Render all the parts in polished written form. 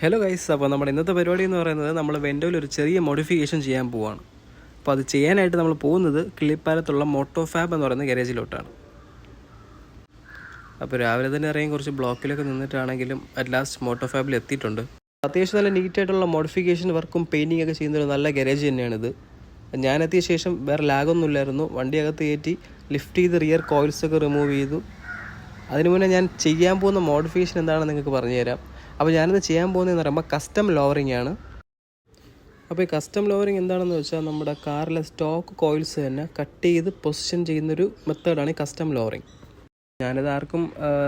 Hello guys, അപ്പോൾ നമ്മുടെ ഇന്നത്തെ പരിപാടി എന്ന് പറയുന്നത് നമ്മൾ വെൻഡോയിൽ ഒരു ചെറിയ മോഡിഫിക്കേഷൻ ചെയ്യാൻ പോവുകയാണ്. അപ്പോൾ അത് ചെയ്യാനായിട്ട് നമ്മൾ പോകുന്നത് കിളിപ്പാലത്തുള്ള മോട്ടോ ഫാബ് എന്ന് പറയുന്ന ഗാരേജിലോട്ടാണ്. അപ്പോൾ രാവിലെ തന്നെ ഇറങ്ങി കുറച്ച് ബ്ലോക്കിലൊക്കെ നിന്നിട്ടാണെങ്കിലും അറ്റ് ലാസ്റ്റ് മോട്ടോ ഫാബിൽ എത്തിയിട്ടുണ്ട്. അത്യാവശ്യം നല്ല നീറ്റായിട്ടുള്ള മോഡിഫിക്കേഷൻ വർക്കും പെയിൻറ്റിംഗ് ഒക്കെ ചെയ്യുന്നൊരു നല്ല ഗാരേജ് തന്നെയാണിത്. ഞാനെത്തിയ ശേഷം വേറെ ലാഗൊന്നും ഇല്ലായിരുന്നു. വണ്ടി അകത്ത് കയറ്റി ലിഫ്റ്റ് ചെയ്ത് റിയർ കോയിൽസൊക്കെ റിമൂവ് ചെയ്തു. അതിനു മുന്നേ ഞാൻ ചെയ്യാൻ പോകുന്ന മോഡിഫിക്കേഷൻ എന്താണെന്ന് നിങ്ങൾക്ക് പറഞ്ഞുതരാം. അപ്പോൾ ഞാനിന്ന് ചെയ്യാൻ പോകുന്നതെന്ന് പറയുമ്പോൾ കസ്റ്റം ലോവറിംഗ് ആണ്. അപ്പോൾ ഈ കസ്റ്റം ലോവറിംഗ് എന്താണെന്ന് വെച്ചാൽ നമ്മുടെ കാറിലെ സ്റ്റോക്ക് കോയിൽസ് തന്നെ കട്ട് ചെയ്ത് പൊസിഷൻ ചെയ്യുന്നൊരു മെത്തേഡാണ് ഈ കസ്റ്റം ലോവറിംഗ്. ഞാനിത് ആർക്കും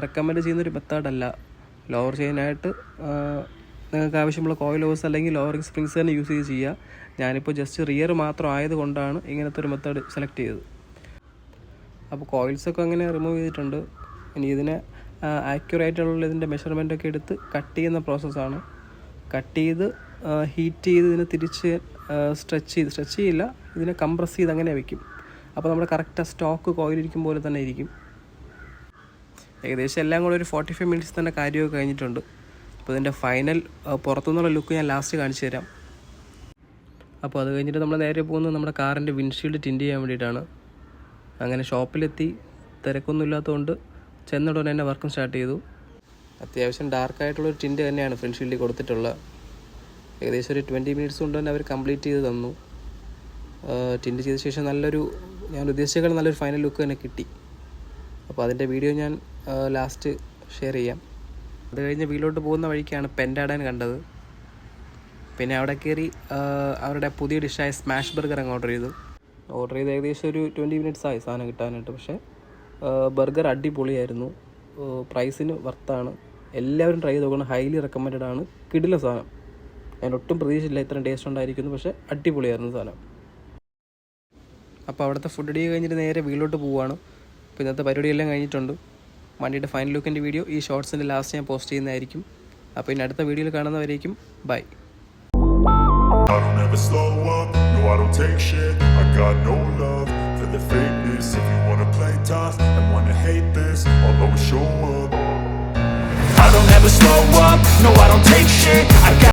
റെക്കമെൻഡ് ചെയ്യുന്നൊരു മെത്തേഡല്ല. ലോവർ ചെയ്യാനായിട്ട് നിങ്ങൾക്ക് ആവശ്യമുള്ള കോയിൽ ഹോസ് അല്ലെങ്കിൽ ലോവറിംഗ് സ്പ്രിങ്സ് തന്നെ യൂസ് ചെയ്ത് ചെയ്യുക. ഞാനിപ്പോൾ ജസ്റ്റ് റിയർ മാത്രം ആയതുകൊണ്ടാണ് ഇങ്ങനത്തെ ഒരു മെത്തേഡ് സെലക്ട് ചെയ്തത്. അപ്പോൾ കോയിൽസൊക്കെ അങ്ങനെ റിമൂവ് ചെയ്തിട്ടുണ്ട്. ഇനി ഇതിനെ ആക്യുറേറ്റുള്ള ഇതിൻ്റെ മെഷർമെൻറ്റൊക്കെ എടുത്ത് കട്ട് ചെയ്യുന്ന പ്രോസസ്സാണ്. കട്ട് ചെയ്ത് ഹീറ്റ് ചെയ്ത് ഇതിനെ തിരിച്ച് സ്ട്രെച്ച് ചെയ്യില്ല, ഇതിനെ കംപ്രസ് ചെയ്ത് അങ്ങനെ വയ്ക്കും. അപ്പോൾ നമ്മുടെ കറക്റ്റ് സ്റ്റോക്ക് കോയിലിരിക്കും പോലെ തന്നെ ഇരിക്കും. ഏകദേശം എല്ലാം കൂടെ ഒരു 45 മിനിറ്റ്സ് തന്നെ കാര്യമൊക്കെ കഴിഞ്ഞിട്ടുണ്ട്. അപ്പോൾ ഇതിൻ്റെ ഫൈനൽ പുറത്തുനിന്നുള്ള ലുക്ക് ഞാൻ ലാസ്റ്റ് കാണിച്ചു തരാം. അപ്പോൾ അത് കഴിഞ്ഞിട്ട് നമ്മൾ നേരെ പോകുന്നത് നമ്മുടെ കാറിൻ്റെ വിൻഷീൽഡ് ടിൻറ്റ് ചെയ്യാൻ വേണ്ടിയിട്ടാണ്. അങ്ങനെ ഷോപ്പിലെത്തി, തിരക്കൊന്നും ഇല്ലാത്തതുകൊണ്ട് ചെന്നിടനെ തന്നെ വർക്കും സ്റ്റാർട്ട് ചെയ്തു. അത്യാവശ്യം ഡാർക്കായിട്ടുള്ളൊരു ടിൻറ്റ് തന്നെയാണ് ഫ്രണ്ട്ഷീൽഡിൽ കൊടുത്തിട്ടുള്ളത്. ഏകദേശം ഒരു 20 മിനിറ്റ്സ് കൊണ്ട് തന്നെ അവർ കംപ്ലീറ്റ് ചെയ്ത് തന്നു. ടിൻറ്റ് ചെയ്ത ശേഷം ഞാൻ ഉദ്ദേശിച്ചേക്കാൾ നല്ലൊരു ഫൈനൽ ലുക്ക് തന്നെ കിട്ടി. അപ്പോൾ അതിൻ്റെ വീഡിയോ ഞാൻ ലാസ്റ്റ് ഷെയർ ചെയ്യാം. അത് കഴിഞ്ഞ് വീട്ടിലോട്ട് പോകുന്ന വഴിക്കാണ് പെൻഡാഡൻ കണ്ടത്. പിന്നെ അവിടെ കയറി അവരുടെ പുതിയ ഡിഷായ സ്മാഷ് ബർഗർ അങ്ങ് ഓർഡർ ചെയ്ത് ഏകദേശം ഒരു 20 മിനിറ്റ്സ് ആയി സാധനം കിട്ടാനായിട്ട്. പക്ഷേ ബർഗർ അടിപൊളിയായിരുന്നു, പ്രൈസിന് വർത്താണ്. എല്ലാവരും ട്രൈ ചെയ്ത് നോക്കണം, ഹൈലി റെക്കമെൻഡഡ് ആണ്. കിടില സാധനം. ഞാൻ ഒട്ടും പ്രതീക്ഷിച്ചില്ല ഇത്രയും ടേസ്റ്റ് ഉണ്ടായിരിക്കുന്നു, പക്ഷേ അടിപൊളിയായിരുന്നു സാധനം. അപ്പോൾ അവിടുത്തെ ഫുഡ് അടി കഴിഞ്ഞിട്ട് നേരെ വീട്ടിലോട്ട് പോവുകയാണ്. അപ്പോൾ ഇന്നത്തെ പരിപാടിയെല്ലാം കഴിഞ്ഞിട്ടുണ്ട്. വണ്ടിയുടെ ഫൈനൽ ലുക്കിൻ്റെ വീഡിയോ ഈ ഷോർട്സിൻ്റെ ലാസ്റ്റ് ഞാൻ പോസ്റ്റ് ചെയ്യുന്നതായിരിക്കും. അപ്പോൾ ഇനി അടുത്ത വീഡിയോയിൽ കാണുന്നവരേക്കും by. I don't ever slow up, no I don't take shit. I got no love for the fakeness. If you wanna play tough and wanna hate this, I'll always show up. I don't ever slow up, no I don't take shit. I got